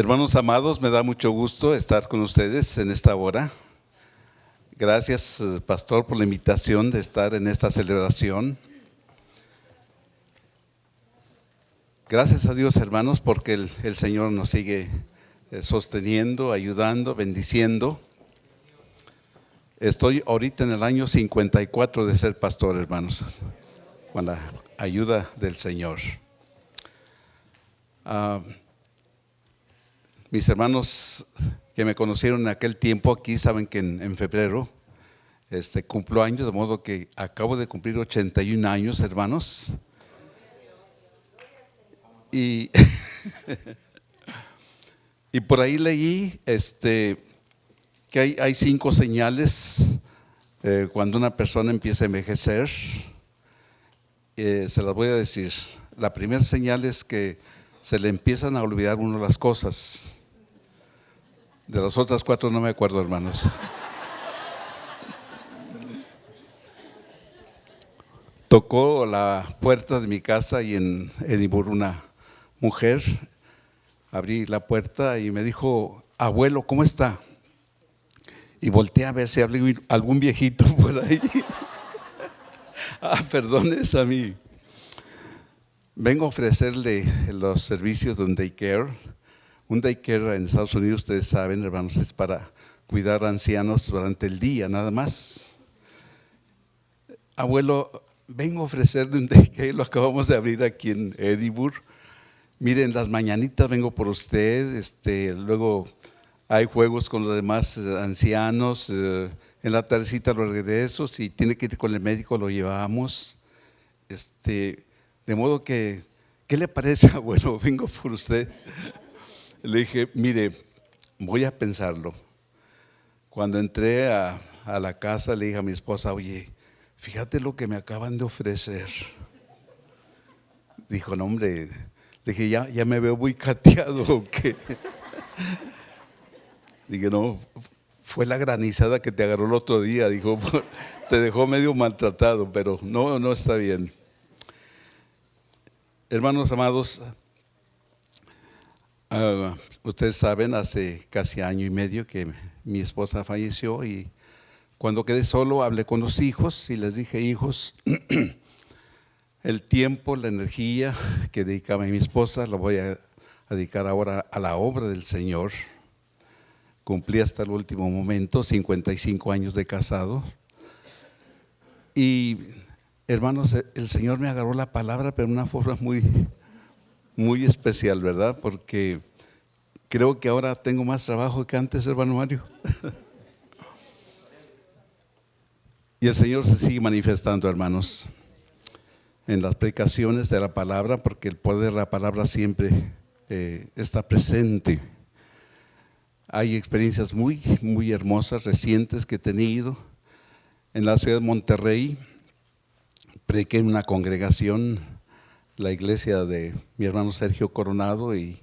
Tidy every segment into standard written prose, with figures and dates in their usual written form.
Hermanos amados, me da mucho gusto estar con ustedes en esta hora. Gracias, pastor, por la invitación de estar en esta celebración. Gracias a Dios, hermanos, porque el Señor nos sigue sosteniendo, ayudando, bendiciendo. Estoy ahorita en el año 54 de ser pastor, hermanos, con la ayuda del Señor. Mis hermanos que me conocieron en aquel tiempo aquí saben que en febrero cumplo años, de modo que acabo de cumplir 81 años, hermanos. Y, y por ahí leí que hay 5 señales cuando una persona empieza a envejecer. Se las voy a decir. La primera señal es que se le empiezan a olvidar uno las cosas. De las otras 4 no me acuerdo, hermanos. Tocó la puerta de mi casa y en Edimburgo una mujer. Abrí la puerta y me dijo: abuelo, ¿cómo está? Y volteé a ver si había algún viejito por ahí. Perdón, es a mí. Vengo a ofrecerle los servicios de un daycare. Un daycare en Estados Unidos, ustedes saben, hermanos, es para cuidar a ancianos durante el día, nada más. Abuelo, vengo a ofrecerle un daycare, lo acabamos de abrir aquí en Edimburgo. Miren, las mañanitas vengo por usted, luego hay juegos con los demás ancianos, en la tardecita los regreso, si tiene que ir con el médico lo llevamos. De modo que, ¿qué le parece, abuelo? Vengo por usted. Le dije: mire, voy a pensarlo. Cuando entré a la casa le dije a mi esposa: oye, fíjate lo que me acaban de ofrecer. Dijo: no, hombre. Le dije: ya me veo muy cateado o qué. Dije: no, fue la granizada que te agarró el otro día. Dijo: te dejó medio maltratado, pero no está bien. Hermanos amados, ustedes saben, hace casi año y medio que mi esposa falleció, y cuando quedé solo hablé con los hijos y les dije: hijos, el tiempo, la energía que dedicaba a mi esposa lo voy a dedicar ahora a la obra del Señor. Cumplí hasta el último momento 55 años de casado. Y hermanos, el Señor me agarró la palabra, pero de una forma muy especial, ¿verdad? Porque creo que ahora tengo más trabajo que antes, hermano Mario. Y el Señor se sigue manifestando, hermanos, en las predicaciones de la palabra, porque el poder de la palabra siempre está presente. Hay experiencias muy hermosas, recientes que he tenido. En la ciudad de Monterrey prediqué en una congregación, la iglesia de mi hermano Sergio Coronado, y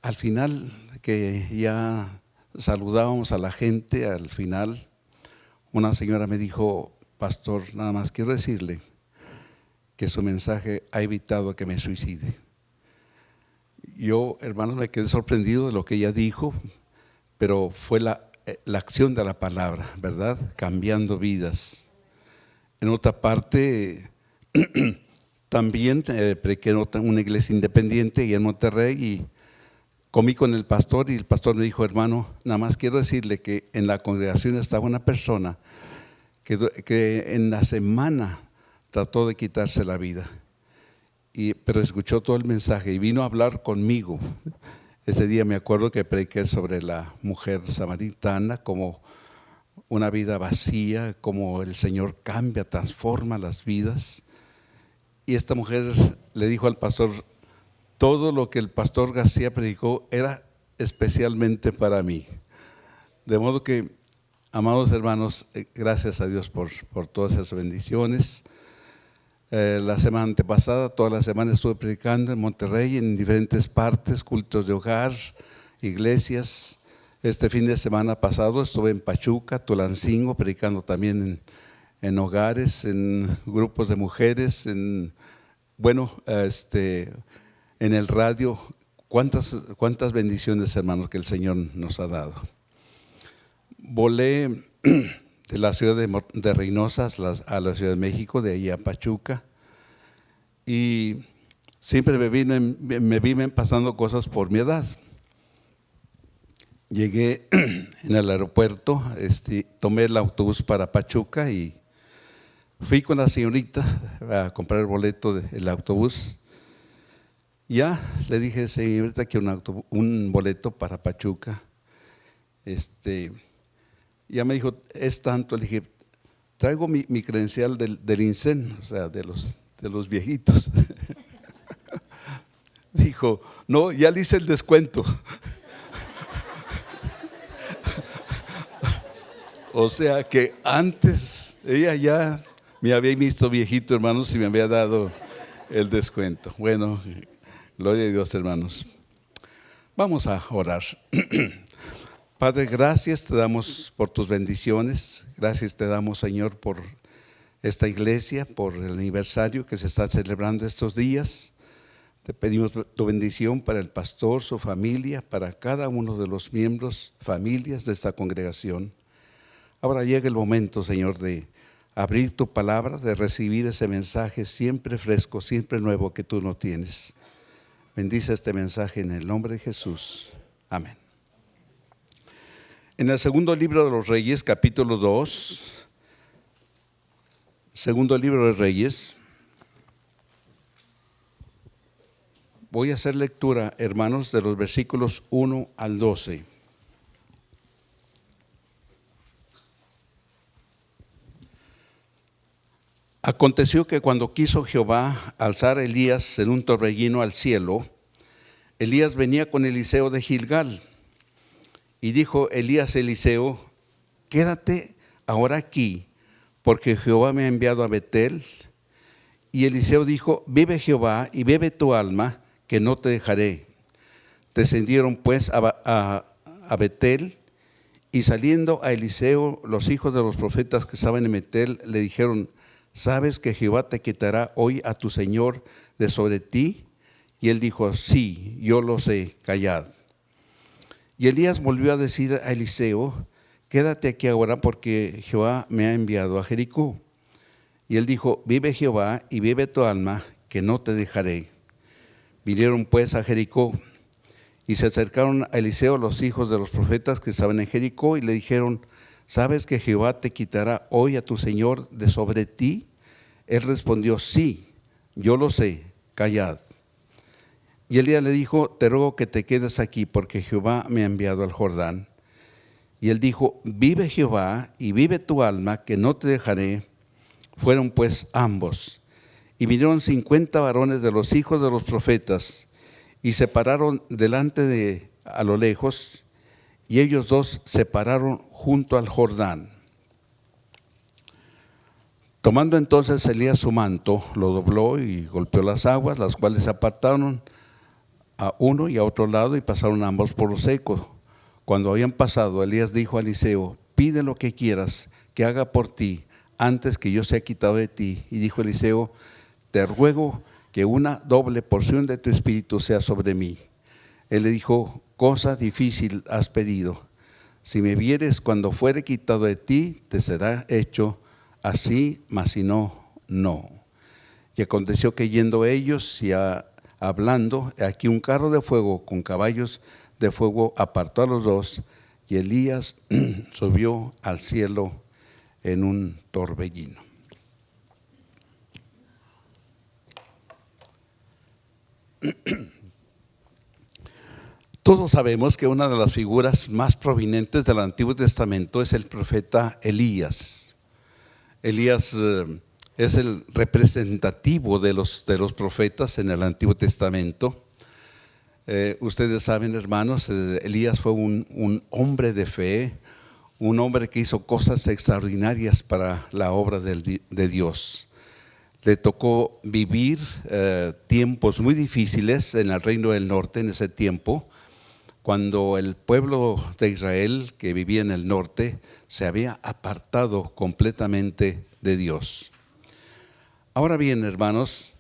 al final, que ya saludábamos a la gente, al final una señora me dijo: pastor, nada más quiero decirle que su mensaje ha evitado que me suicide. Yo, hermano, me quedé sorprendido de lo que ella dijo, pero fue la acción de la palabra, ¿verdad? Cambiando vidas. En otra parte, también prediqué en una iglesia independiente y en Monterrey, y comí con el pastor, y el pastor me dijo: hermano, nada más quiero decirle que en la congregación estaba una persona que en la semana trató de quitarse la vida, pero escuchó todo el mensaje y vino a hablar conmigo. Ese día me acuerdo que prediqué sobre la mujer samaritana, como una vida vacía, como el Señor cambia, transforma las vidas. Y esta mujer le dijo al pastor: todo lo que el pastor García predicó era especialmente para mí. De modo que, amados hermanos, gracias a Dios por todas esas bendiciones. La semana antepasada, toda la semana estuve predicando en Monterrey, en diferentes partes, cultos de hogar, iglesias. Este fin de semana pasado estuve en Pachuca, Tulancingo, predicando también en hogares, en grupos de mujeres, en el radio, cuántas bendiciones, hermanos, que el Señor nos ha dado. Volé de la ciudad de Reynosa a la Ciudad de México, de ahí a Pachuca, y siempre me vienen pasando cosas por mi edad. Llegué en el aeropuerto, tomé el autobús para Pachuca y fui con la señorita a comprar el boleto del autobús. Ya le dije, señorita, que un boleto para Pachuca. Ya me dijo, es tanto. Le dije, traigo mi credencial del INSEN, o sea, de los viejitos. Dijo, no, ya le hice el descuento. O sea que antes ella ya me había visto viejito, hermanos, y me había dado el descuento. Bueno, gloria a Dios, hermanos. Vamos a orar. Padre, gracias te damos por tus bendiciones. Gracias te damos, Señor, por esta iglesia, por el aniversario que se está celebrando estos días. Te pedimos tu bendición para el pastor, su familia, para cada uno de los miembros, familias de esta congregación. Ahora llega el momento, Señor, de abrir tu palabra, de recibir ese mensaje siempre fresco, siempre nuevo que tú nos tienes. Bendice este mensaje en el nombre de Jesús. Amén. En el segundo libro de los Reyes, capítulo 2, segundo libro de Reyes, voy a hacer lectura, hermanos, de los versículos 1 al 12. Aconteció que cuando quiso Jehová alzar a Elías en un torbellino al cielo, Elías venía con Eliseo de Gilgal. Y dijo Elías a Eliseo, quédate ahora aquí, porque Jehová me ha enviado a Betel. Y Eliseo dijo, vive Jehová y vive tu alma, que no te dejaré. Descendieron pues a Betel, y saliendo a Eliseo, los hijos de los profetas que estaban en Betel, le dijeron, ¿sabes que Jehová te quitará hoy a tu señor de sobre ti? Y él dijo, sí, yo lo sé, callad. Y Elías volvió a decir a Eliseo, quédate aquí ahora porque Jehová me ha enviado a Jericó. Y él dijo, vive Jehová y vive tu alma, que no te dejaré. Vinieron pues a Jericó y se acercaron a Eliseo los hijos de los profetas que estaban en Jericó y le dijeron, ¿sabes que Jehová te quitará hoy a tu señor de sobre ti? Él respondió, sí, yo lo sé, callad. Y Elías le dijo, te ruego que te quedes aquí, porque Jehová me ha enviado al Jordán. Y él dijo, vive Jehová y vive tu alma, que no te dejaré. Fueron pues ambos. Y vinieron 50 varones de los hijos de los profetas, y se pararon delante a lo lejos, y ellos dos se pararon junto al Jordán. Tomando entonces Elías su manto, lo dobló y golpeó las aguas, las cuales se apartaron a uno y a otro lado y pasaron ambos por lo seco. Cuando habían pasado, Elías dijo a Eliseo, pide lo que quieras que haga por ti antes que yo sea quitado de ti. Y dijo Eliseo, te ruego que una doble porción de tu espíritu sea sobre mí. Él le dijo, cosa difícil has pedido. Si me vieres cuando fuere quitado de ti, te será hecho así, mas si no, no. Y aconteció que yendo ellos y hablando, aquí un carro de fuego con caballos de fuego apartó a los dos, y Elías subió al cielo en un torbellino. Todos sabemos que una de las figuras más prominentes del Antiguo Testamento es el profeta Elías. Elías es el representativo de los profetas en el Antiguo Testamento. Ustedes saben, hermanos, Elías fue un hombre de fe, un hombre que hizo cosas extraordinarias para la obra de Dios. Le tocó vivir tiempos muy difíciles en el Reino del Norte en ese tiempo, cuando el pueblo de Israel que vivía en el norte se había apartado completamente de Dios. Ahora bien, hermanos,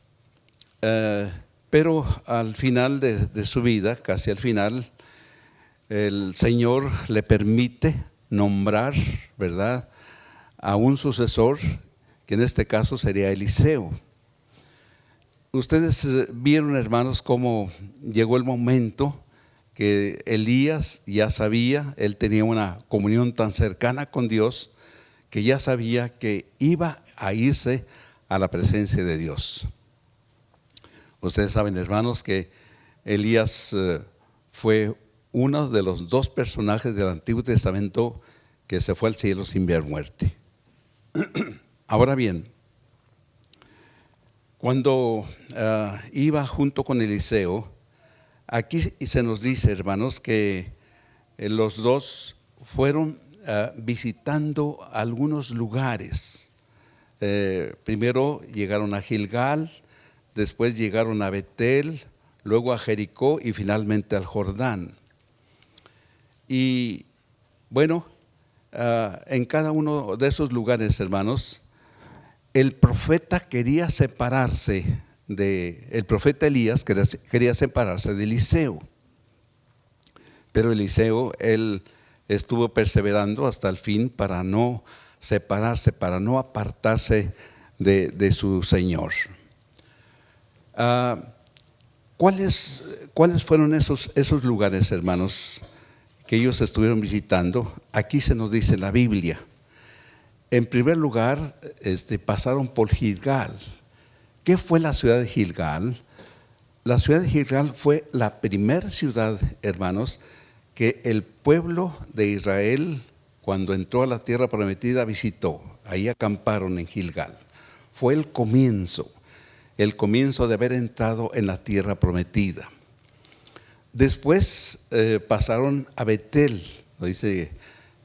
Pero al final de su vida, casi al final, el Señor le permite nombrar, ¿verdad?, a un sucesor, que en este caso sería Eliseo. Ustedes vieron, hermanos, cómo llegó el momento que Elías ya sabía, él tenía una comunión tan cercana con Dios, que ya sabía que iba a irse a la presencia de Dios. Ustedes saben, hermanos, que Elías fue uno de los dos personajes del Antiguo Testamento que se fue al cielo sin ver muerte. Ahora bien, cuando iba junto con Eliseo, aquí se nos dice, hermanos, que los dos fueron visitando algunos lugares. Primero llegaron a Gilgal, después llegaron a Betel, luego a Jericó y finalmente al Jordán. Y bueno, en cada uno de esos lugares, hermanos, el profeta quería separarse el profeta Elías quería separarse de Eliseo. Pero Eliseo, él estuvo perseverando hasta el fin para no separarse, para no apartarse de su Señor. ¿Cuáles fueron esos lugares, hermanos, que ellos estuvieron visitando? Aquí se nos dice en la Biblia. En primer lugar, pasaron por Gilgal. ¿Qué fue la ciudad de Gilgal? La ciudad de Gilgal fue la primera ciudad, hermanos, que el pueblo de Israel, cuando entró a la tierra prometida, visitó. Ahí acamparon en Gilgal. Fue el comienzo de haber entrado en la tierra prometida. Después pasaron a Betel, dice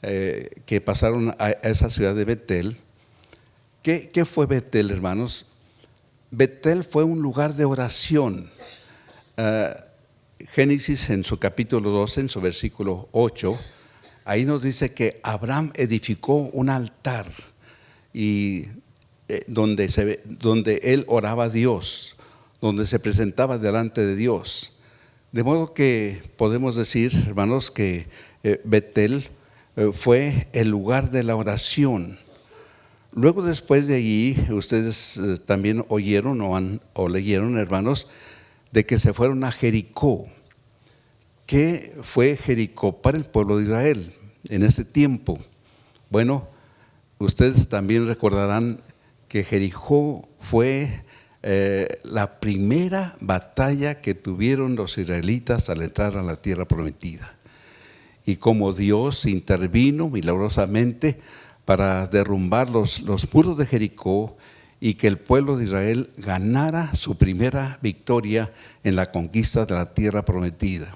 que pasaron a esa ciudad de Betel. ¿Qué fue Betel, hermanos? Betel fue un lugar de oración. Génesis en su capítulo 12, en su versículo 8, ahí nos dice que Abraham edificó un altar y donde él oraba a Dios, donde se presentaba delante de Dios. De modo que podemos decir, hermanos, que Betel fue el lugar de la oración. Luego, después de allí, ustedes también oyeron o leyeron, hermanos, de que se fueron a Jericó. ¿Qué fue Jericó para el pueblo de Israel en ese tiempo? Bueno, ustedes también recordarán que Jericó fue la primera batalla que tuvieron los israelitas al entrar a la tierra prometida. Y como Dios intervino milagrosamente para derrumbar los muros de Jericó y que el pueblo de Israel ganara su primera victoria en la conquista de la tierra prometida.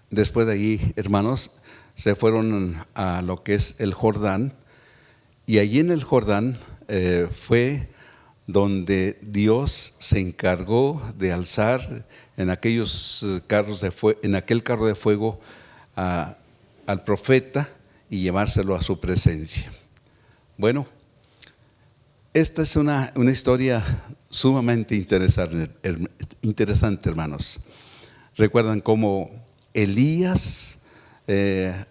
Después de allí, hermanos, se fueron a lo que es el Jordán, y allí en el Jordán fue donde Dios se encargó de alzar en aquellos en aquel carro de fuego al profeta y llevárselo a su presencia. Bueno, esta es una historia sumamente interesante, hermanos. Recuerdan cómo Elías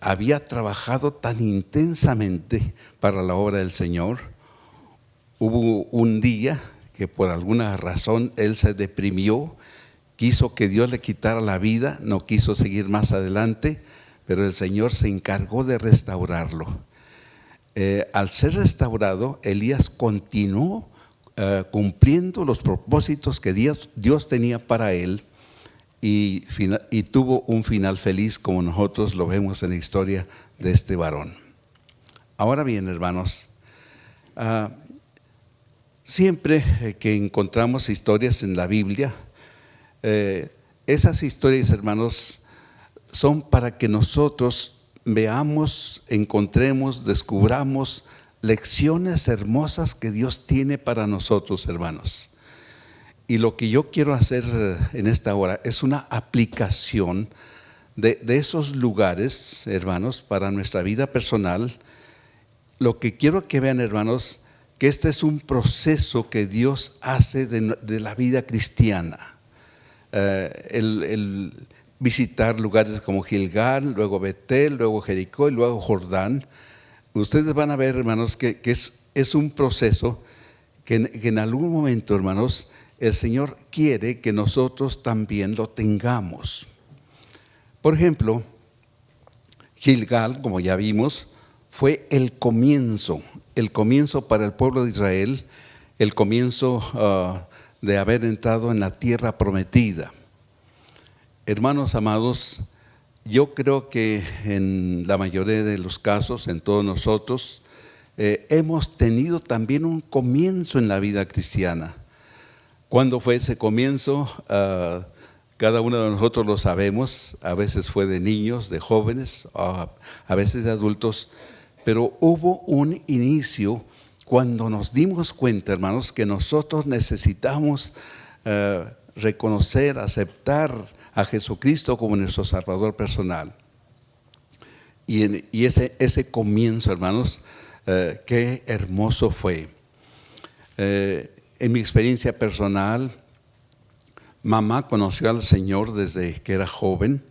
había trabajado tan intensamente para la obra del Señor. Hubo un día que por alguna razón él se deprimió, quiso que Dios le quitara la vida, no quiso seguir más adelante, pero el Señor se encargó de restaurarlo. Al ser restaurado, Elías continuó cumpliendo los propósitos que Dios tenía para él y tuvo un final feliz, como nosotros lo vemos en la historia de este varón. Ahora bien, hermanos, siempre que encontramos historias en la Biblia, esas historias, hermanos, son para que nosotros veamos, encontremos, descubramos lecciones hermosas que Dios tiene para nosotros, hermanos. Y lo que yo quiero hacer en esta hora es una aplicación de esos lugares, hermanos, para nuestra vida personal. Lo que quiero que vean, hermanos, que este es un proceso que Dios hace de la vida cristiana. El visitar lugares como Gilgal, luego Betel, luego Jericó y luego Jordán. Ustedes van a ver, hermanos, que es un proceso que en algún momento, hermanos, el Señor quiere que nosotros también lo tengamos. Por ejemplo, Gilgal, como ya vimos, fue el comienzo para el pueblo de Israel, el comienzo de haber entrado en la tierra prometida. Hermanos amados, yo creo que en la mayoría de los casos, en todos nosotros, hemos tenido también un comienzo en la vida cristiana. ¿Cuándo fue ese comienzo? Cada uno de nosotros lo sabemos. A veces fue de niños, de jóvenes, a veces de adultos. Pero hubo un inicio cuando nos dimos cuenta, hermanos, que nosotros necesitamos reconocer, aceptar a Jesucristo como nuestro Salvador personal. Y ese comienzo, hermanos, qué hermoso fue. En mi experiencia personal, mamá conoció al Señor desde que era joven,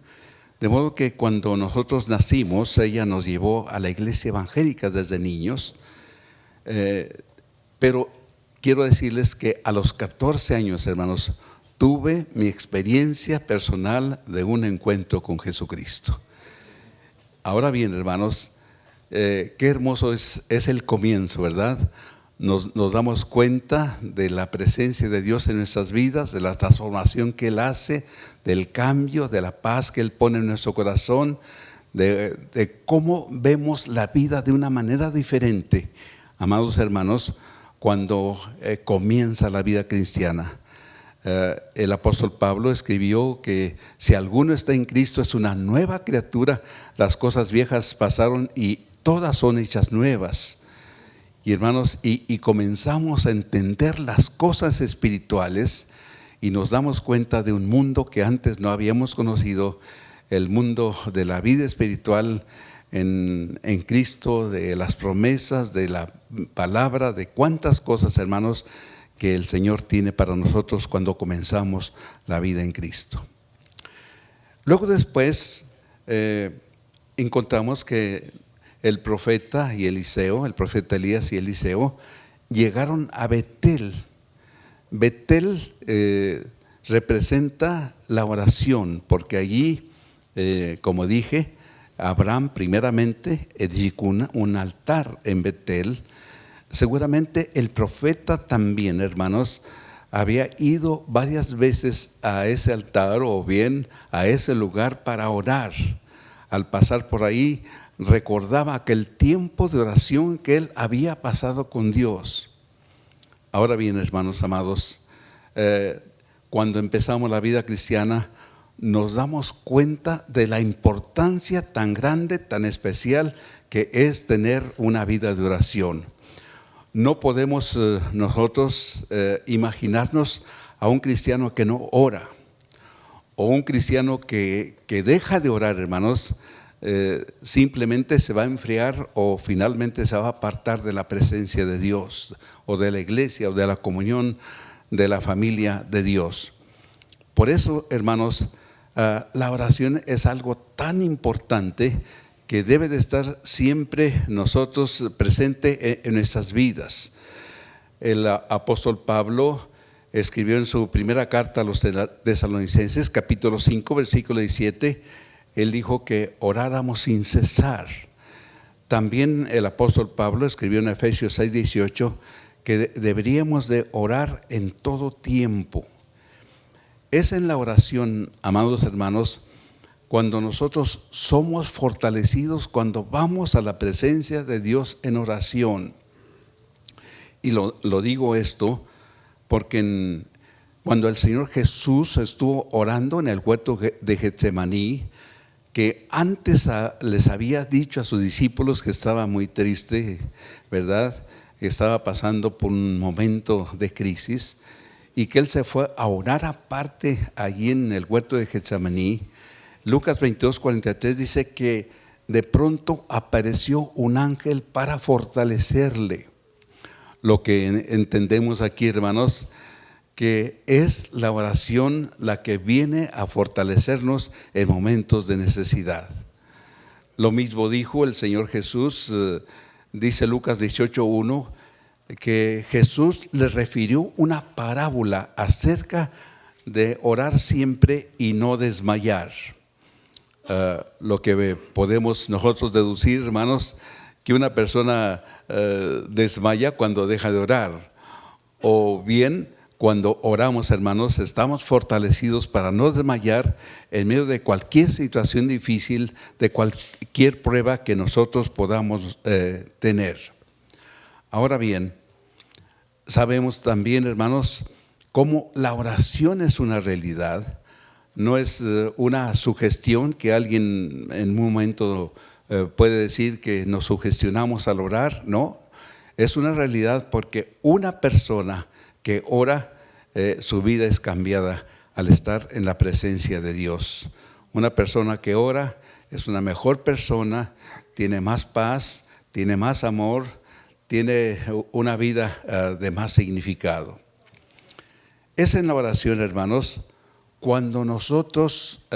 de modo que cuando nosotros nacimos, ella nos llevó a la iglesia evangélica desde niños, pero quiero decirles que a los 14 años, hermanos, tuve mi experiencia personal de un encuentro con Jesucristo. Ahora bien, hermanos, qué hermoso es el comienzo, ¿verdad? Nos damos cuenta de la presencia de Dios en nuestras vidas, de la transformación que Él hace, del cambio, de la paz que Él pone en nuestro corazón, de cómo vemos la vida de una manera diferente, amados hermanos, cuando comienza la vida cristiana. El apóstol Pablo escribió que si alguno está en Cristo es una nueva criatura, las cosas viejas pasaron y todas son hechas nuevas. Y hermanos, y comenzamos a entender las cosas espirituales y nos damos cuenta de un mundo que antes no habíamos conocido, el mundo de la vida espiritual en Cristo, de las promesas, de la palabra, de cuántas cosas, hermanos, que el Señor tiene para nosotros cuando comenzamos la vida en Cristo. Luego después encontramos que el profeta Elías y Eliseo, llegaron a Betel. Betel representa la oración, porque allí, como dije, Abraham primeramente edificó un altar en Betel. Seguramente el profeta también, hermanos, había ido varias veces a ese altar o bien a ese lugar para orar. Al pasar por ahí, recordaba aquel tiempo de oración que él había pasado con Dios. Ahora bien, hermanos amados, cuando empezamos la vida cristiana, nos damos cuenta de la importancia tan grande, tan especial que es tener una vida de oración. No podemos nosotros imaginarnos a un cristiano que no ora, o un cristiano que deja de orar, hermanos. Simplemente se va a enfriar o finalmente se va a apartar de la presencia de Dios o de la iglesia o de la comunión de la familia de Dios. Por eso, hermanos, la oración es algo tan importante que debe de estar siempre nosotros presente en nuestras vidas. El apóstol Pablo escribió en su primera carta a los Tesalonicenses, capítulo 5, versículo 17, él dijo que oráramos sin cesar. También el apóstol Pablo escribió en Efesios 6, 18 que deberíamos de orar en todo tiempo. Es en la oración, amados hermanos, cuando nosotros somos fortalecidos, cuando vamos a la presencia de Dios en oración. Y lo digo esto porque cuando el Señor Jesús estuvo orando en el huerto de Getsemaní, que antes les había dicho a sus discípulos que estaba muy triste, ¿verdad? Estaba pasando por un momento de crisis y que él se fue a orar aparte allí en el huerto de Getsemaní. Lucas 22, 43 dice que de pronto apareció un ángel para fortalecerle. lo que entendemos aquí, hermanos, que es la oración la que viene a fortalecernos en momentos de necesidad. Lo mismo dijo el Señor Jesús, dice Lucas 18:1, que Jesús les refirió una parábola acerca de orar siempre y no desmayar. Lo que podemos nosotros deducir, hermanos, que una persona desmaya cuando deja de orar, o bien cuando oramos, hermanos, estamos fortalecidos para no desmayar en medio de cualquier situación difícil, de cualquier prueba que nosotros podamos tener. Ahora bien, sabemos también, hermanos, cómo la oración es una realidad. No es una sugestión que alguien en un momento puede decir que nos sugestionamos al orar. No, es una realidad, porque una persona que ora, su vida es cambiada al estar en la presencia de Dios. Una persona que ora es una mejor persona, tiene más paz, tiene más amor, tiene una vida de más significado. Es en la oración, hermanos, cuando nosotros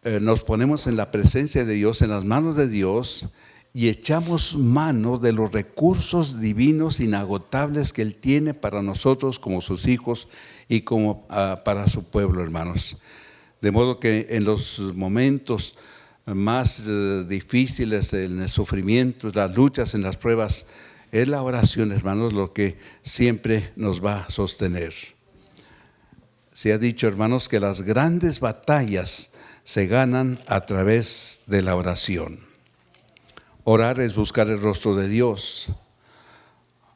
nos ponemos en la presencia de Dios, en las manos de Dios, y echamos mano de los recursos divinos inagotables que Él tiene para nosotros como sus hijos y como para su pueblo, hermanos. De modo que en los momentos más difíciles, en el sufrimiento, las luchas, en las pruebas, es la oración, hermanos, lo que siempre nos va a sostener. Se ha dicho, hermanos, que las grandes batallas se ganan a través de la oración. Orar es buscar el rostro de Dios.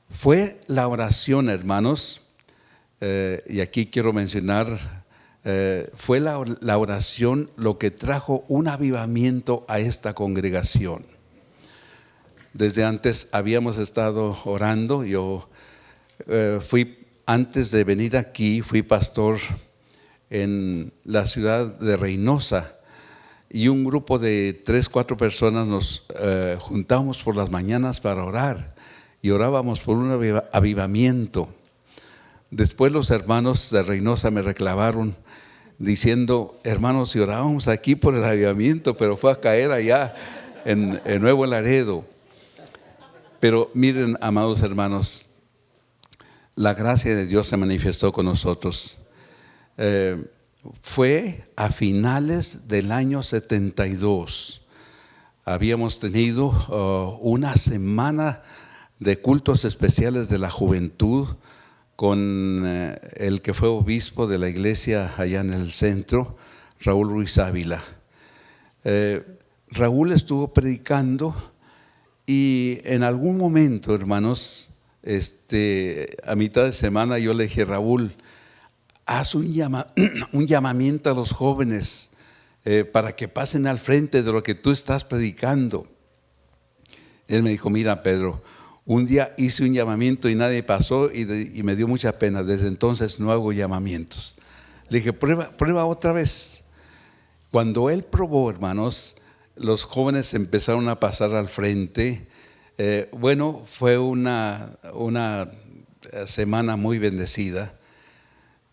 Fue la oración, hermanos, y aquí quiero mencionar, fue la oración lo que trajo un avivamiento a esta congregación. Desde antes habíamos estado orando. Yo antes de venir aquí, fui pastor en la ciudad de Reynosa, y un grupo de 3-4 personas nos juntamos por las mañanas para orar, y orábamos por un avivamiento. Después los hermanos de Reynosa me reclamaron diciendo: hermanos, si orábamos aquí por el avivamiento, pero fue a caer allá en Nuevo Laredo. Pero miren, amados hermanos, la gracia de Dios se manifestó con nosotros. Fue a finales del año 72. Habíamos tenido una semana de cultos especiales de la juventud con el que fue obispo de la iglesia allá en el centro, Raúl Ruiz Ávila. Raúl estuvo predicando, y en algún momento, hermanos, a mitad de semana yo le dije: Raúl, haz un llamamiento a los jóvenes para que pasen al frente de lo que tú estás predicando. Él me dijo: mira, Pedro, un día hice un llamamiento y nadie pasó, y me dio mucha pena. Desde entonces no hago llamamientos. Le dije: prueba otra vez. Cuando él probó, hermanos, los jóvenes empezaron a pasar al frente. Bueno, fue una semana muy bendecida.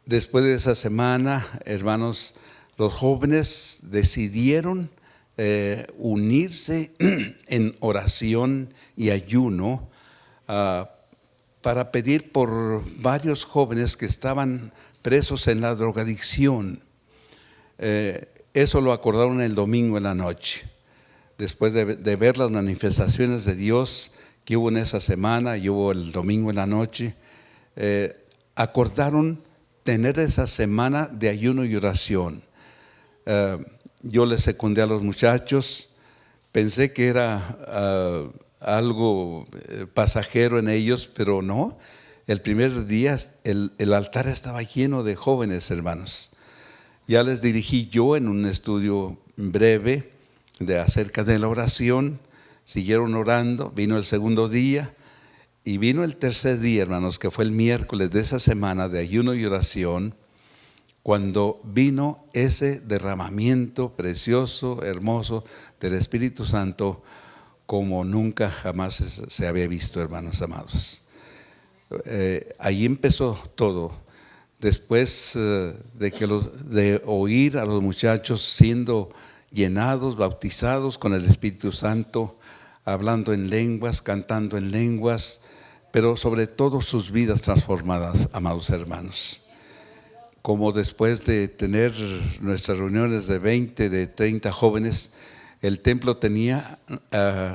Después de esa semana, hermanos, los jóvenes decidieron unirse en oración y ayuno para pedir por varios jóvenes que estaban presos en la drogadicción. Eso lo acordaron el domingo en la noche. Después de ver las manifestaciones de Dios que hubo en esa semana y hubo el domingo en la noche, acordaron tener esa semana de ayuno y oración. Yo les secundé a los muchachos. Pensé que era algo pasajero en ellos, pero no. El primer día el altar estaba lleno de jóvenes, hermanos. Ya les dirigí yo en un estudio breve acerca de la oración. Siguieron orando. Vino el segundo día y vino el tercer día, hermanos, que fue el miércoles de esa semana de ayuno y oración, cuando vino ese derramamiento precioso, hermoso del Espíritu Santo, como nunca jamás se había visto, hermanos amados. Ahí empezó todo. Después de oír a los muchachos siendo llenados, bautizados con el Espíritu Santo, hablando en lenguas, cantando en lenguas, pero sobre todo sus vidas transformadas, amados hermanos. Como después de tener nuestras reuniones de 20, de 30 jóvenes, el templo tenía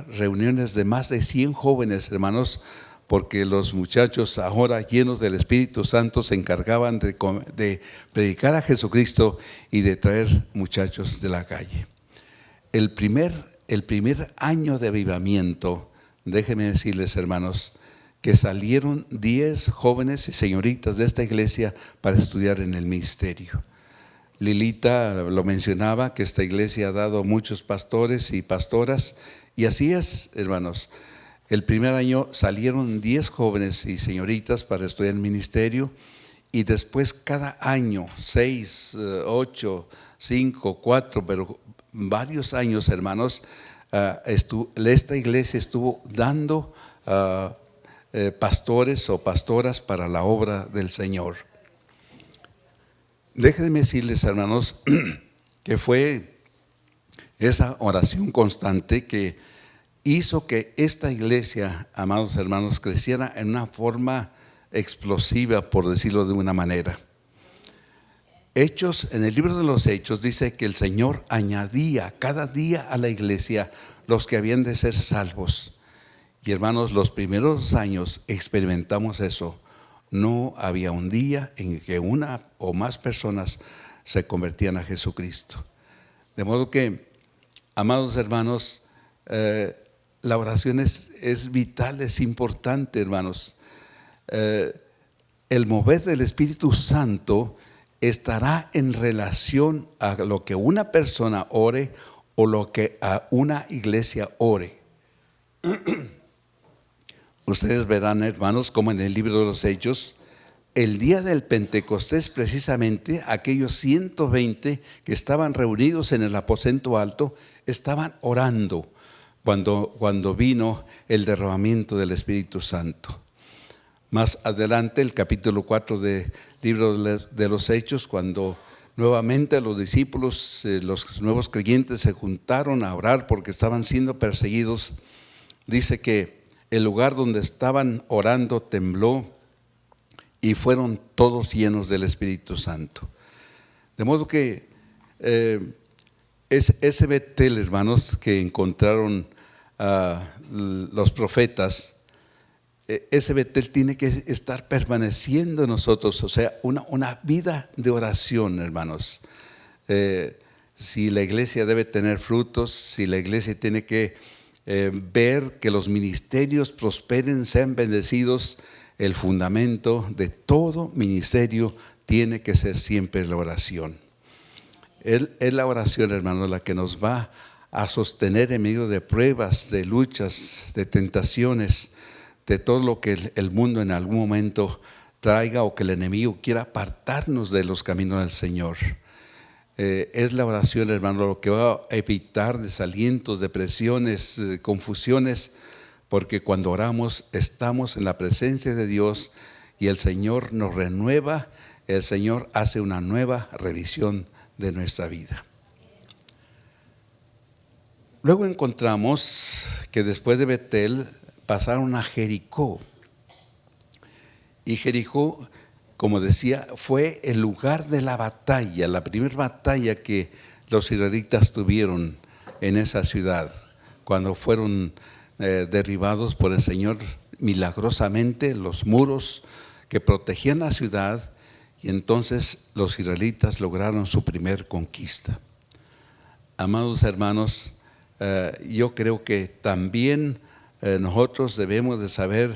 reuniones de más de 100 jóvenes, hermanos, porque los muchachos ahora llenos del Espíritu Santo se encargaban de predicar a Jesucristo y de traer muchachos de la calle. El primer año de avivamiento, déjenme decirles, hermanos, que salieron 10 jóvenes y señoritas de esta iglesia para estudiar en el ministerio. Lilita lo mencionaba, que esta iglesia ha dado muchos pastores y pastoras, y así es, hermanos. El primer año salieron 10 jóvenes y señoritas para estudiar el ministerio, y después cada año, 6, 8, 5, 4, pero varios años, hermanos, esta iglesia estuvo dando pastores o pastoras para la obra del Señor. Déjenme decirles, hermanos, que fue esa oración constante que hizo que esta iglesia, amados hermanos, creciera en una forma explosiva, por decirlo de una manera. En el libro de los Hechos dice que el Señor añadía cada día a la iglesia los que habían de ser salvos. Y hermanos, los primeros años experimentamos eso. No había un día en que una o más personas se convertían a Jesucristo. De modo que, amados hermanos, la oración es vital, es importante, hermanos. El mover del Espíritu Santo estará en relación a lo que una persona ore o lo que a una iglesia ore. Ustedes verán, hermanos, como en el libro de los Hechos, el día del Pentecostés, precisamente aquellos 120 que estaban reunidos en el aposento alto estaban orando cuando vino el derramamiento del Espíritu Santo. Más adelante, el capítulo 4 del libro de los Hechos, cuando nuevamente los discípulos, los nuevos creyentes se juntaron a orar porque estaban siendo perseguidos, dice que el lugar donde estaban orando tembló y fueron todos llenos del Espíritu Santo. De modo que ese Betel, hermanos, que encontraron los profetas, ese Betel tiene que estar permaneciendo en nosotros, o sea, una vida de oración, hermanos. Si la iglesia debe tener frutos, si la iglesia tiene que ver que los ministerios prosperen, sean bendecidos, el fundamento de todo ministerio tiene que ser siempre la oración. Es la oración, hermanos, la que nos va a sostener en medio de pruebas, de luchas, de tentaciones, de todo lo que el mundo en algún momento traiga o que el enemigo quiera apartarnos de los caminos del Señor. Es la oración, hermano, lo que va a evitar desalientos, depresiones, confusiones, porque cuando oramos estamos en la presencia de Dios y el Señor nos renueva, el Señor hace una nueva revisión de nuestra vida. Luego encontramos que después de Betel pasaron a Jericó, y Jericó, como decía, fue el lugar de la batalla, la primera batalla que los israelitas tuvieron en esa ciudad, cuando fueron derribados por el Señor milagrosamente los muros que protegían la ciudad, y entonces los israelitas lograron su primer conquista. Amados hermanos, yo creo que también nosotros debemos de saber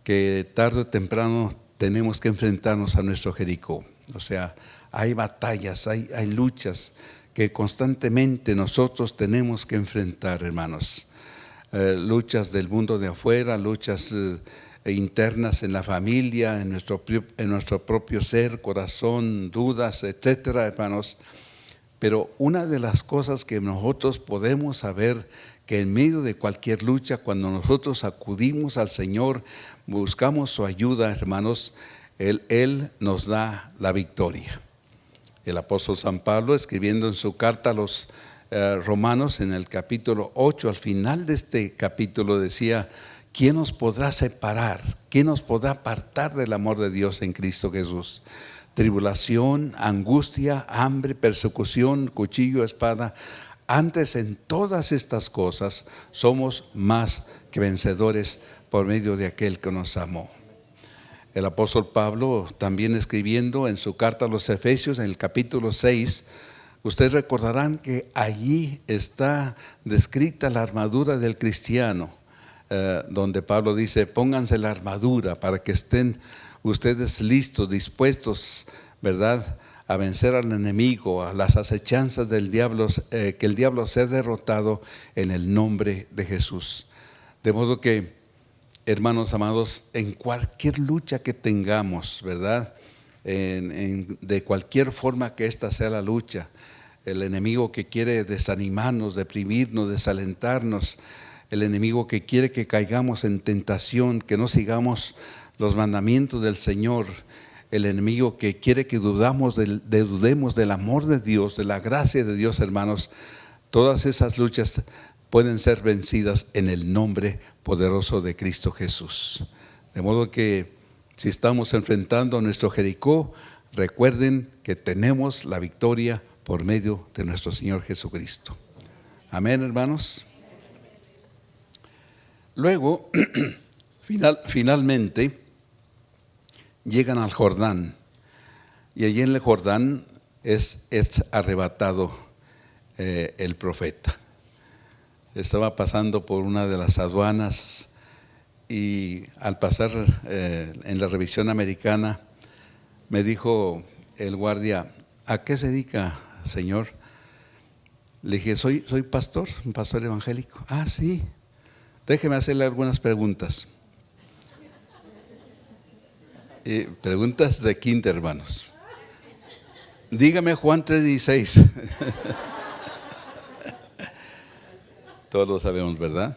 que tarde o temprano tenemos que enfrentarnos a nuestro Jericó. O sea, hay batallas, hay luchas que constantemente nosotros tenemos que enfrentar, hermanos. Luchas del mundo de afuera, luchas internas en la familia, en nuestro propio ser, corazón, dudas, etcétera, hermanos. Pero una de las cosas que nosotros podemos saber que en medio de cualquier lucha, cuando nosotros acudimos al Señor, buscamos su ayuda, hermanos, Él nos da la victoria. El apóstol San Pablo, escribiendo en su carta a los Romanos, en el capítulo 8, al final de este capítulo decía: ¿quién nos podrá separar? ¿Quién nos podrá apartar del amor de Dios en Cristo Jesús? Tribulación, angustia, hambre, persecución, cuchillo, espada. Antes, en todas estas cosas somos más que vencedores por medio de aquel que nos amó. El apóstol Pablo, también escribiendo en su carta a los Efesios, en el capítulo 6, ustedes recordarán que allí está descrita la armadura del cristiano, donde Pablo dice: pónganse la armadura para que estén ustedes listos, dispuestos, ¿verdad?, a vencer al enemigo, a las acechanzas del diablo, que el diablo sea derrotado en el nombre de Jesús. De modo que, hermanos amados, en cualquier lucha que tengamos, ¿verdad?, de cualquier forma que esta sea la lucha, el enemigo que quiere desanimarnos, deprimirnos, desalentarnos, el enemigo que quiere que caigamos en tentación, que no sigamos los mandamientos del Señor, el enemigo que quiere que dudemos del amor de Dios, de la gracia de Dios, hermanos, todas esas luchas pueden ser vencidas en el nombre poderoso de Cristo Jesús. De modo que si estamos enfrentando a nuestro Jericó, recuerden que tenemos la victoria por medio de nuestro Señor Jesucristo. Amén, hermanos. Luego, finalmente, llegan al Jordán, y allí en el Jordán es arrebatado el profeta. Estaba pasando por una de las aduanas, y al pasar en la revisión americana, me dijo el guardia: ¿a qué se dedica, señor? Le dije: soy pastor, un pastor evangélico. Ah, sí, déjeme hacerle algunas preguntas. Preguntas de kinder, hermanos. Dígame Juan 3:16. Todos lo sabemos, ¿verdad?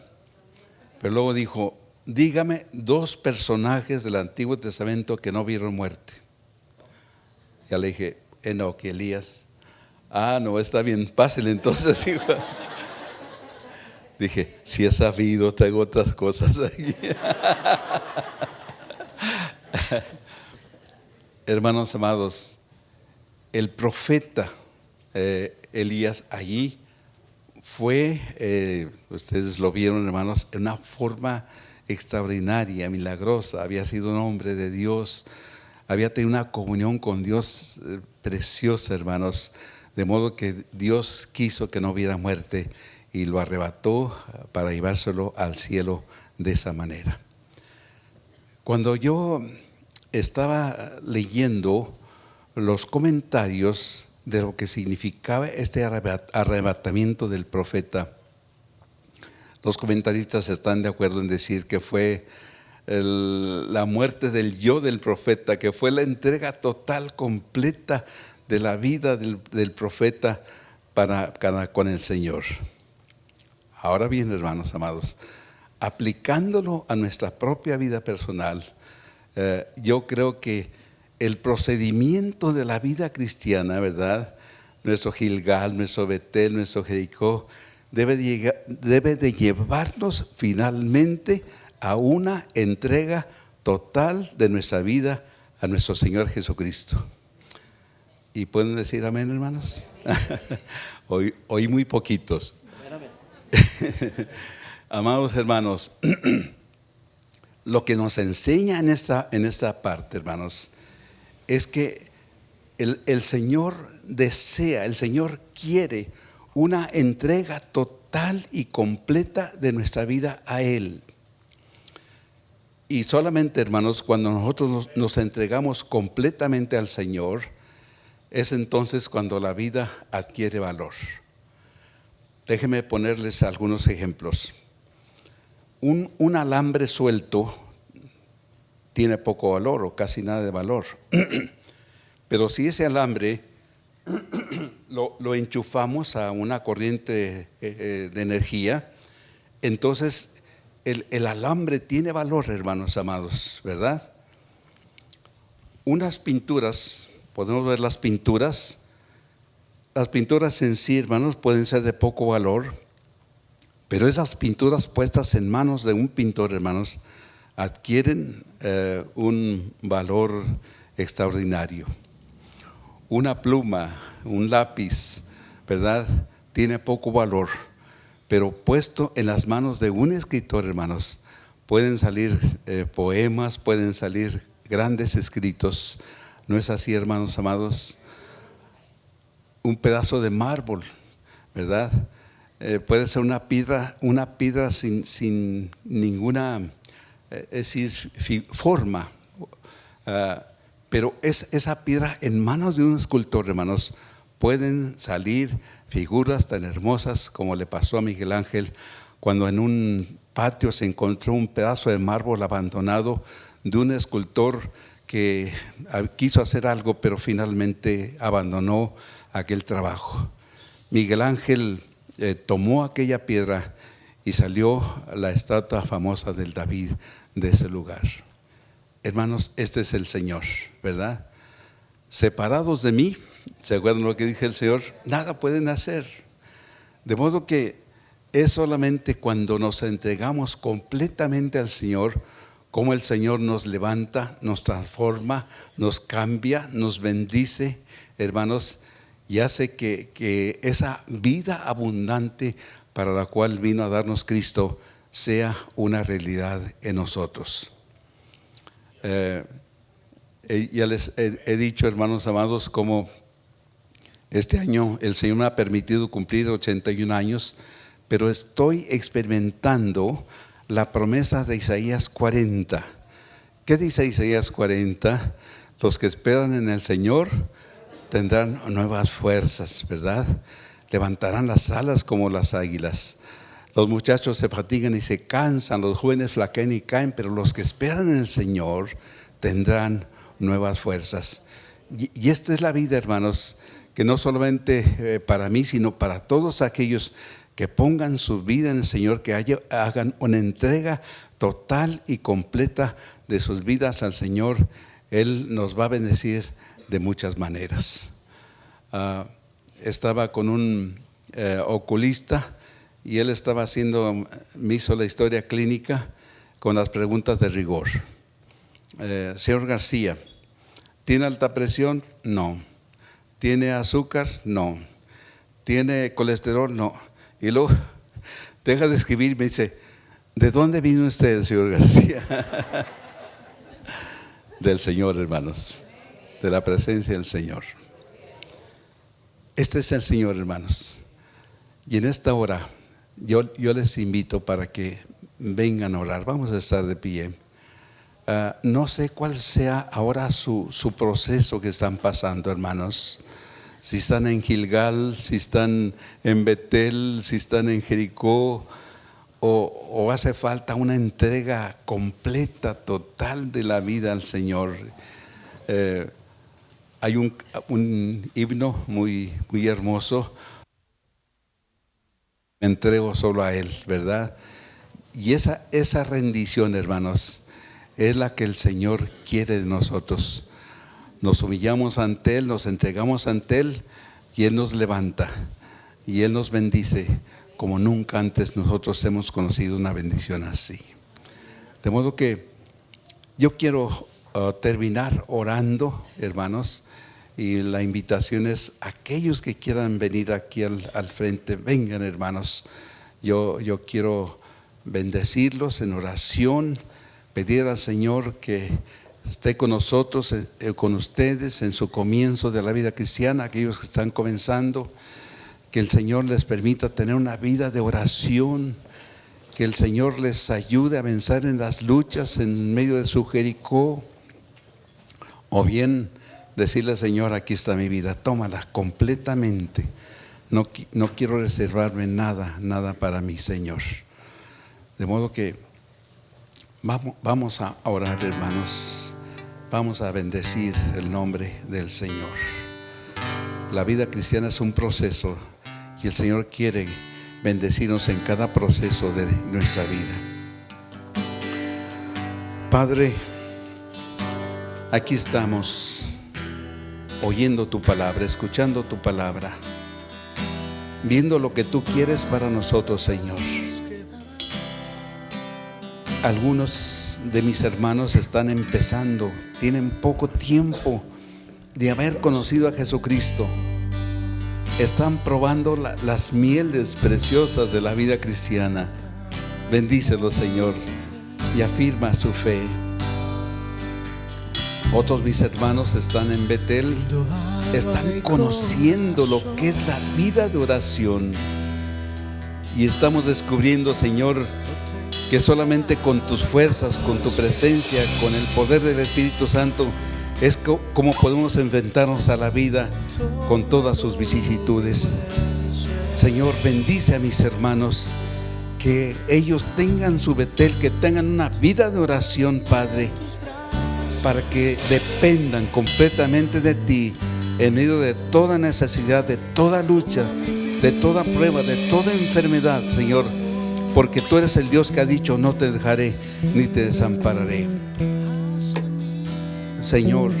Pero luego dijo: dígame 2 personajes del Antiguo Testamento que no vieron muerte. Ya le dije: Enoc y Elías. Ah, no, está bien, pásale entonces, hijo. Dije: si he sabido, traigo otras cosas aquí. Hermanos amados, el profeta Elías allí fue, ustedes lo vieron, hermanos, en una forma extraordinaria, milagrosa. Había sido un hombre de Dios, había tenido una comunión con Dios preciosa, hermanos, de modo que Dios quiso que no hubiera muerte y lo arrebató para llevárselo al cielo de esa manera. Cuando yo estaba leyendo los comentarios de lo que significaba este arrebatamiento del profeta, los comentaristas están de acuerdo en decir que fue la muerte del yo del profeta, que fue la entrega total, completa de la vida del profeta con el Señor. Ahora bien, hermanos amados, aplicándolo a nuestra propia vida personal, yo creo que el procedimiento de la vida cristiana, ¿verdad?, nuestro Gilgal, nuestro Betel, nuestro Jericó, debe de llevarnos finalmente a una entrega total de nuestra vida a nuestro Señor Jesucristo. ¿Y pueden decir amén, hermanos? Hoy muy poquitos. Amados hermanos, lo que nos enseña en esta parte, hermanos, es que el Señor desea, el Señor quiere una entrega total y completa de nuestra vida a Él. Y solamente, hermanos, cuando nosotros nos entregamos completamente al Señor, es entonces cuando la vida adquiere valor. Déjenme ponerles algunos ejemplos. Un alambre suelto tiene poco valor o casi nada de valor. Pero si ese alambre lo enchufamos a una corriente de energía, Entonces el alambre tiene valor, hermanos amados, ¿verdad? Unas pinturas, podemos ver las pinturas en sí, hermanos, pueden ser de poco valor, pero esas pinturas puestas en manos de un pintor, hermanos, adquieren un valor extraordinario. Una pluma, un lápiz, ¿verdad?, tiene poco valor, pero puesto en las manos de un escritor, hermanos, pueden salir poemas, pueden salir grandes escritos. ¿No es así, hermanos amados? Un pedazo de mármol, ¿verdad? Puede ser una piedra sin ninguna forma, pero esa piedra en manos de un escultor, hermanos, pueden salir figuras tan hermosas como le pasó a Miguel Ángel cuando en un patio se encontró un pedazo de mármol abandonado de un escultor que quiso hacer algo, pero finalmente abandonó aquel trabajo. Miguel Ángel tomó aquella piedra y salió la estatua famosa del David de ese lugar. Hermanos, este es el Señor, ¿verdad? Separados de mí, ¿se acuerdan lo que dije el Señor? Nada pueden hacer. De modo que es solamente cuando nos entregamos completamente al Señor, como el Señor nos levanta, nos transforma, nos cambia, nos bendice, hermanos, y hace que esa vida abundante para la cual vino a darnos Cristo sea una realidad en nosotros. Ya les he dicho, hermanos amados, como este año el Señor me ha permitido cumplir 81 años, pero estoy experimentando la promesa de Isaías 40. ¿Qué dice Isaías 40? Los que esperan en el Señor tendrán nuevas fuerzas, ¿verdad? Levantarán las alas como las águilas. Los muchachos se fatigan y se cansan, los jóvenes flaquean y caen, pero los que esperan en el Señor tendrán nuevas fuerzas. Y esta es la vida, hermanos, que no solamente para mí, sino para todos aquellos que pongan su vida en el Señor, que hagan una entrega total y completa de sus vidas al Señor. Él nos va a bendecir de muchas maneras. Estaba con un oculista y él estaba me hizo la historia clínica con las preguntas de rigor. Señor García, ¿tiene alta presión? No. ¿Tiene azúcar? No. ¿Tiene colesterol? No. Y luego deja de escribir y me dice, ¿de dónde vino usted, señor García? Del Señor, hermanos, de la presencia del Señor. Este es el Señor, hermanos. Y en esta hora yo les invito para que vengan a orar. Vamos a estar de pie. No sé cuál sea ahora su proceso que están pasando, hermanos. Si están en Gilgal, si están en Betel, si están en Jericó, o hace falta una entrega completa, total de la vida al Señor. Hay un himno muy hermoso. Me entrego solo a Él, ¿verdad? Y esa rendición, hermanos, es la que el Señor quiere de nosotros. Nos humillamos ante Él, nos entregamos ante Él y Él nos levanta y Él nos bendice como nunca antes nosotros hemos conocido una bendición así. De modo que yo quiero terminar orando, hermanos, y la invitación es aquellos que quieran venir aquí al frente, vengan, hermanos. Yo quiero bendecirlos en oración, pedir al Señor que esté con nosotros, con ustedes en su comienzo de la vida cristiana, aquellos que están comenzando, que el Señor les permita tener una vida de oración, que el Señor les ayude a vencer en las luchas en medio de su Jericó, o bien decirle, Señor, aquí está mi vida, tómala completamente, no quiero reservarme nada para mí, Señor. De modo que vamos a orar, hermanos. Vamos a bendecir el nombre del Señor. La vida cristiana es un proceso y el Señor quiere bendecirnos en cada proceso de nuestra vida. Padre, aquí estamos oyendo tu palabra, escuchando tu palabra, viendo lo que tú quieres para nosotros, Señor. Algunos de mis hermanos están empezando, tienen poco tiempo de haber conocido a Jesucristo. Están probando las mieles preciosas de la vida cristiana. Bendícelos, Señor, y afirma su fe. Otros mis hermanos están en Betel, están conociendo lo que es la vida de oración. Y estamos descubriendo, Señor, que solamente con tus fuerzas, con tu presencia, con el poder del Espíritu Santo, es como podemos enfrentarnos a la vida con todas sus vicisitudes. Señor, bendice a mis hermanos, que ellos tengan su Betel, que tengan una vida de oración, Padre, para que dependan completamente de ti en medio de toda necesidad, de toda lucha, de toda prueba, de toda enfermedad, Señor, porque tú eres el Dios que ha dicho: no te dejaré ni te desampararé. Señor,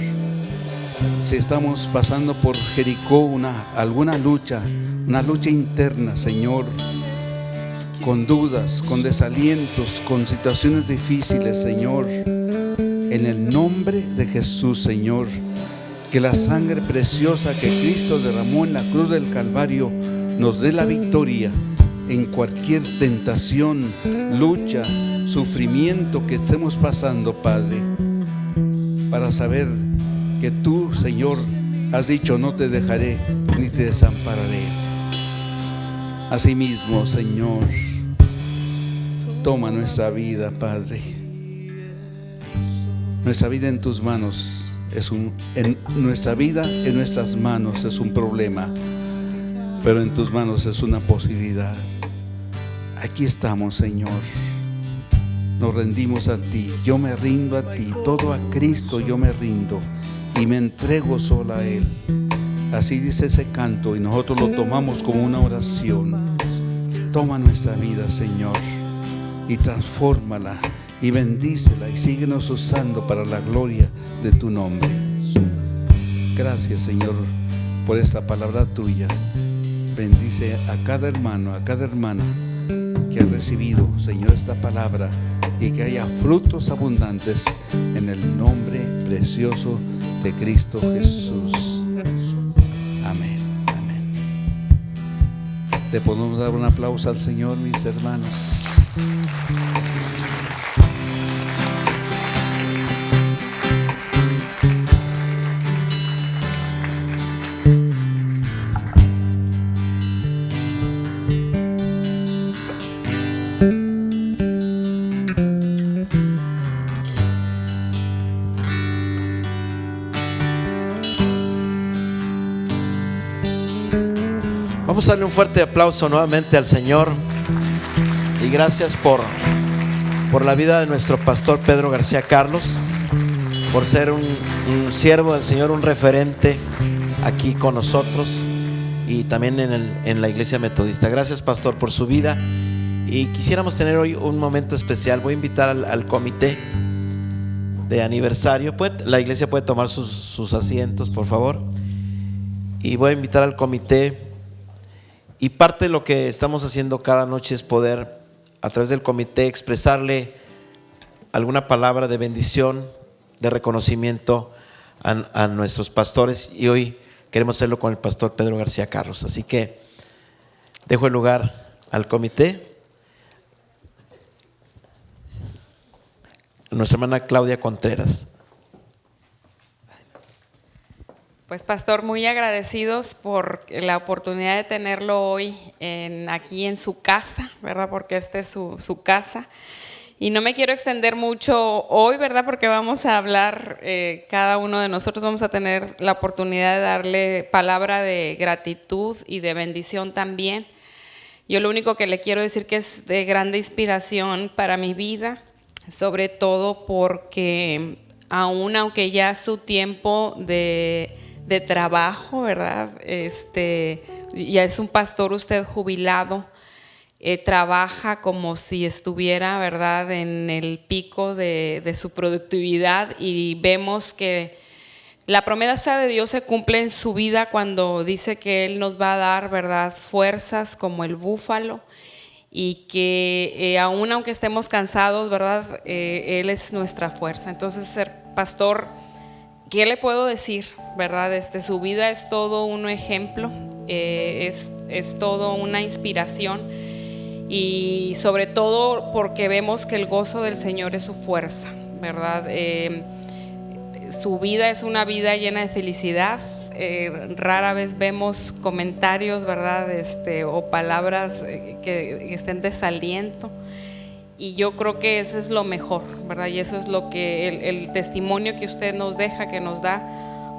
si estamos pasando por Jericó, alguna lucha, una lucha interna, Señor, con dudas, con desalientos, con situaciones difíciles, Señor, en el nombre de Jesús, Señor, que la sangre preciosa que Cristo derramó en la cruz del Calvario nos dé la victoria en cualquier tentación, lucha, sufrimiento que estemos pasando, Padre, para saber que tú, Señor, has dicho: no te dejaré ni te desampararé. Asimismo, Señor, toma nuestra vida, Padre. Nuestra vida en tus manos nuestra vida en nuestras manos es un problema, pero en tus manos es una posibilidad. Aquí estamos, Señor. Nos rendimos a ti. Yo me rindo a ti. Todo a Cristo yo me rindo y me entrego solo a Él. Así dice ese canto, y nosotros lo tomamos como una oración. Toma nuestra vida, Señor, y transfórmala y bendícela, y síguenos usando para la gloria de tu nombre. Gracias, Señor, por esta palabra tuya. Bendice a cada hermano, a cada hermana que ha recibido, Señor, esta palabra, y que haya frutos abundantes en el nombre precioso de Cristo Jesús. Amén, amén. Le podemos dar un aplauso al Señor, mis hermanos. Vamos a darle un fuerte aplauso nuevamente al Señor, y gracias por la vida de nuestro pastor Pedro García Carlos, por ser un siervo del Señor, un referente aquí con nosotros y también en la iglesia metodista. Gracias, pastor, por su vida, y quisiéramos tener hoy un momento especial. Voy a invitar al comité de aniversario. La iglesia puede tomar sus asientos, por favor, y voy a invitar al comité. Y parte de lo que estamos haciendo cada noche es poder, a través del comité, expresarle alguna palabra de bendición, de reconocimiento a nuestros pastores, y hoy queremos hacerlo con el pastor Pedro García Carlos. Así que dejo el lugar al comité. Nuestra hermana Claudia Contreras. Pues, pastor, muy agradecidos por la oportunidad de tenerlo hoy aquí en su casa, ¿verdad? Porque esta es su casa. Y no me quiero extender mucho hoy, ¿verdad? Porque vamos a hablar, cada uno de nosotros vamos a tener la oportunidad de darle palabra de gratitud y de bendición también. Yo lo único que le quiero decir que es de grande inspiración para mi vida, sobre todo porque aunque ya su tiempo de trabajo, ¿verdad? Ya es un pastor usted jubilado, trabaja como si estuviera, ¿verdad?, en el pico de su productividad, y vemos que la promesa de Dios se cumple en su vida cuando dice que Él nos va a dar, ¿verdad?, fuerzas como el búfalo, y que aún aunque estemos cansados, ¿verdad?, Él es nuestra fuerza. Entonces, ser pastor, ¿qué le puedo decir? ¿Verdad? Su vida es todo un ejemplo, es todo una inspiración, y sobre todo porque vemos que el gozo del Señor es su fuerza, ¿verdad? Su vida es una vida llena de felicidad. Rara vez vemos comentarios, ¿verdad?, o palabras que estén desaliento. Y yo creo que eso es lo mejor, ¿verdad? Y eso es lo que el testimonio que usted nos deja, que nos da,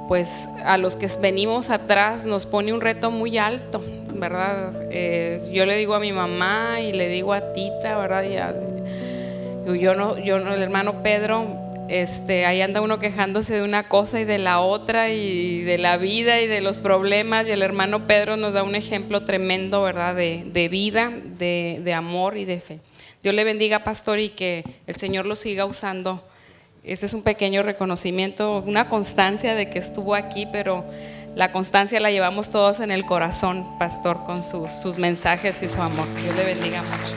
pues a los que venimos atrás nos pone un reto muy alto, ¿verdad? Yo le digo a mi mamá y le digo a Tita, ¿verdad? El hermano Pedro, ahí anda uno quejándose de una cosa y de la otra, y de la vida y de los problemas, y el hermano Pedro nos da un ejemplo tremendo, ¿verdad?, de vida, de amor y de fe. Dios le bendiga, pastor, y que el Señor lo siga usando. Este es un pequeño reconocimiento, una constancia de que estuvo aquí, pero la constancia la llevamos todos en el corazón, pastor, con sus mensajes y su amor. Dios le bendiga mucho.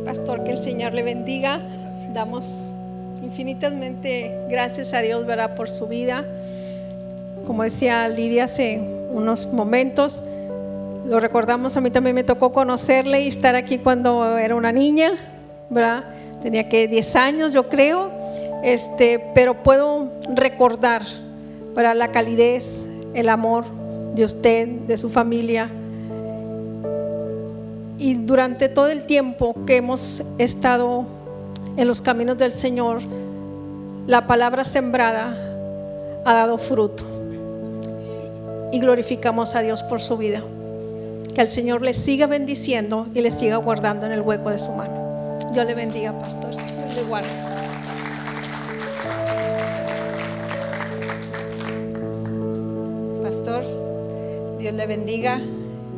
Pastor, que el Señor le bendiga. Damos infinitamente gracias a Dios, ¿verdad?, por su vida. Como decía Lidia hace unos momentos, lo recordamos, a mí también me tocó conocerle y estar aquí cuando era una niña, ¿verdad? Tenía que 10 años, yo creo, pero puedo recordar, ¿verdad?, la calidez, el amor de usted, de su familia. Y durante todo el tiempo que hemos estado en los caminos del Señor, la palabra sembrada ha dado fruto. Y glorificamos a Dios por su vida. Que el Señor le siga bendiciendo y le siga guardando en el hueco de su mano. Dios le bendiga, pastor. Dios le guarde. Pastor, Dios le bendiga.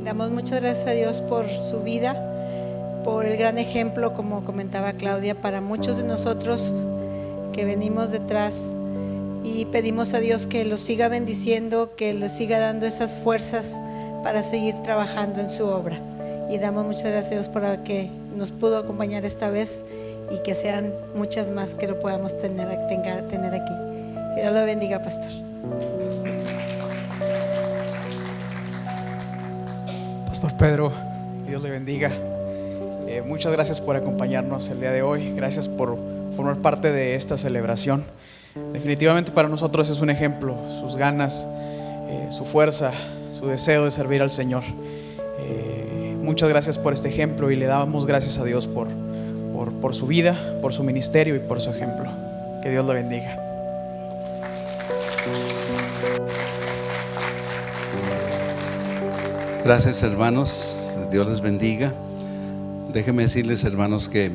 Damos muchas gracias a Dios por su vida, por el gran ejemplo, como comentaba Claudia, para muchos de nosotros que venimos detrás, y pedimos a Dios que los siga bendiciendo, que les siga dando esas fuerzas para seguir trabajando en su obra. Y damos muchas gracias a Dios por que nos pudo acompañar esta vez, y que sean muchas más que lo podamos tener aquí. Que Dios lo bendiga, pastor. Pastor Pedro, que Dios le bendiga. Muchas gracias por acompañarnos el día de hoy. Gracias por formar parte de esta celebración. Definitivamente para nosotros es un ejemplo, sus ganas, su fuerza, su deseo de servir al Señor. Muchas gracias por este ejemplo, y le damos gracias a Dios por su vida, por su ministerio y por su ejemplo. Que Dios lo bendiga. Gracias, hermanos, Dios les bendiga. Déjenme decirles, hermanos, que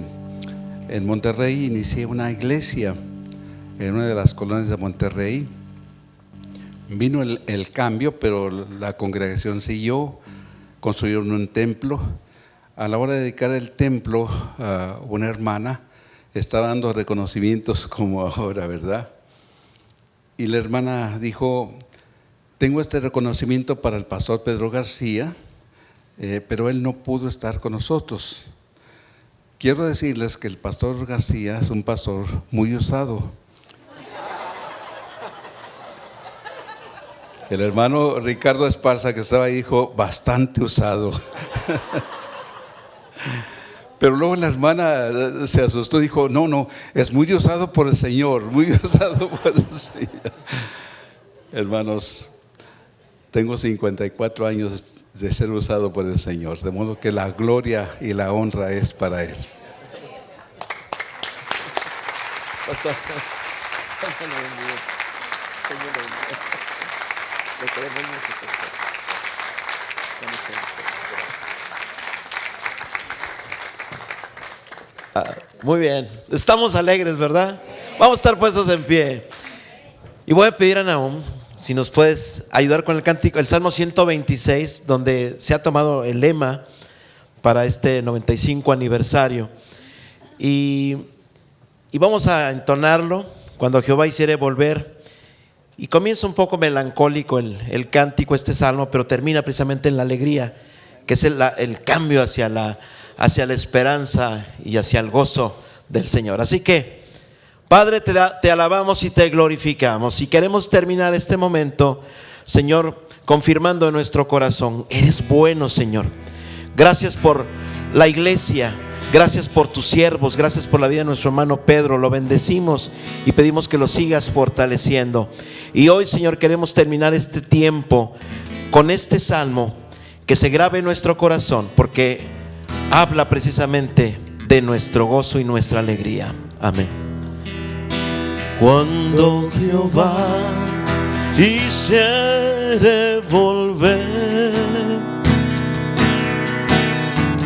en Monterrey inicié una iglesia, en una de las colonias de Monterrey. Vino el cambio, pero la congregación siguió. Construyeron un templo. A la hora de dedicar el templo, una hermana está dando reconocimientos como ahora, ¿verdad? Y la hermana dijo: tengo este reconocimiento para el pastor Pedro García, pero él no pudo estar con nosotros. Quiero decirles que el pastor García es un pastor muy usado. El hermano Ricardo Esparza, que estaba ahí, dijo: bastante usado. Pero luego la hermana se asustó y dijo: no, es muy usado por el Señor, muy usado por el Señor. Hermanos, tengo 54 años de ser usado por el Señor, de modo que la gloria y la honra es para Él. Pastor. Muy bien, estamos alegres, ¿verdad? Vamos a estar puestos en pie. Y voy a pedir a Nahum si nos puedes ayudar con el cántico, el Salmo 126, donde se ha tomado el lema para este 95 aniversario. Y vamos a entonarlo cuando Jehová hiciere volver. Y comienza un poco melancólico el cántico, este salmo, pero termina precisamente en la alegría, que es el cambio hacia la esperanza y hacia el gozo del Señor. Así que, Padre, te alabamos y te glorificamos. Y queremos terminar este momento, Señor, confirmando en nuestro corazón: eres bueno, Señor. Gracias por la iglesia. Gracias por tus siervos, gracias por la vida de nuestro hermano Pedro. Lo bendecimos y pedimos que lo sigas fortaleciendo. Y hoy, Señor, queremos terminar este tiempo con este salmo, que se grabe en nuestro corazón, porque habla precisamente de nuestro gozo y nuestra alegría. Amén. Cuando Jehová hiciere volver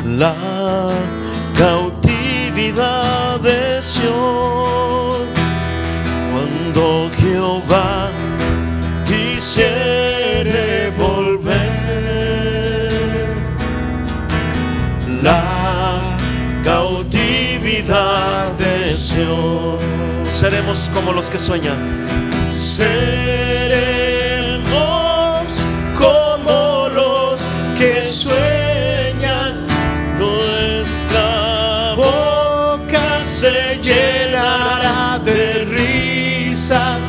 la cautividad de Sion, cuando Jehová quisiere volver la cautividad de Sion, seremos como los que sueñan. Seremos como los que sueñan. Nuestra boca se llenará de risas,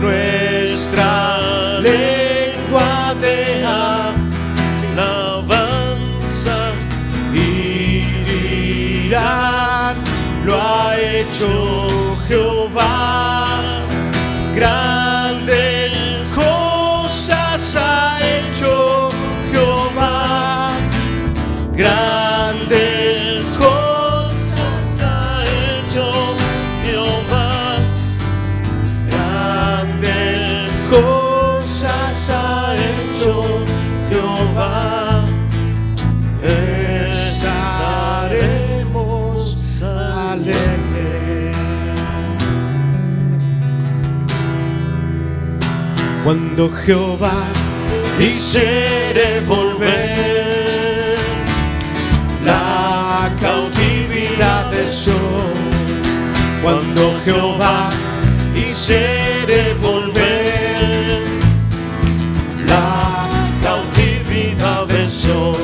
nuestra lengua de alabanza, y dirán: lo ha hecho Jehová, grandes cosas ha hecho Jehová, grandes cosas ha hecho Jehová, grandes cosas ha hecho Jehová. Estaremos alegres cuando Jehová hiciere volver la cautividad de Sion, cuando Jehová hiciere volver la cautividad de Sion,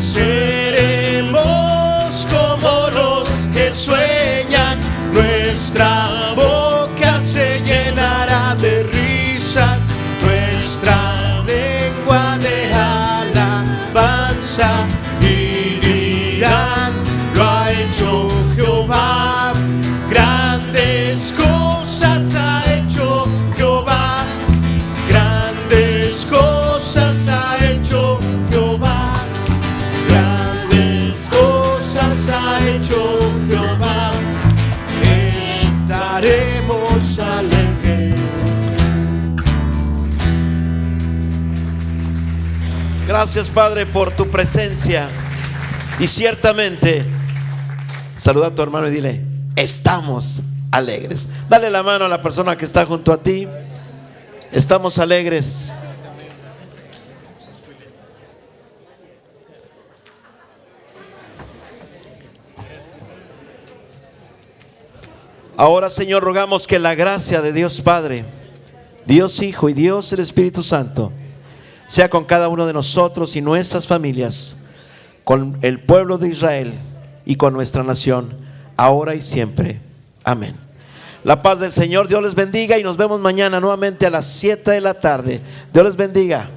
seremos como los que sueñan, nuestra boca se llenará de risas, nuestra lengua de alabanza, y dirán: lo ha hecho Jehová, grandes cosas ha hecho Jehová, grandes cosas ha hecho Jehová, grandes cosas ha hecho Jehová. Estaremos alegres. Gracias, Padre, por tu presencia. Y ciertamente, saluda a tu hermano y dile: estamos alegres. Dale la mano a la persona que está junto a ti. Estamos alegres. Ahora, Señor, rogamos que la gracia de Dios Padre, Dios Hijo y Dios el Espíritu Santo sea con cada uno de nosotros y nuestras familias, con el pueblo de Israel y con nuestra nación, ahora y siempre. Amén. La paz del Señor, Dios les bendiga, y nos vemos mañana nuevamente a las 7 de la tarde. Dios les bendiga.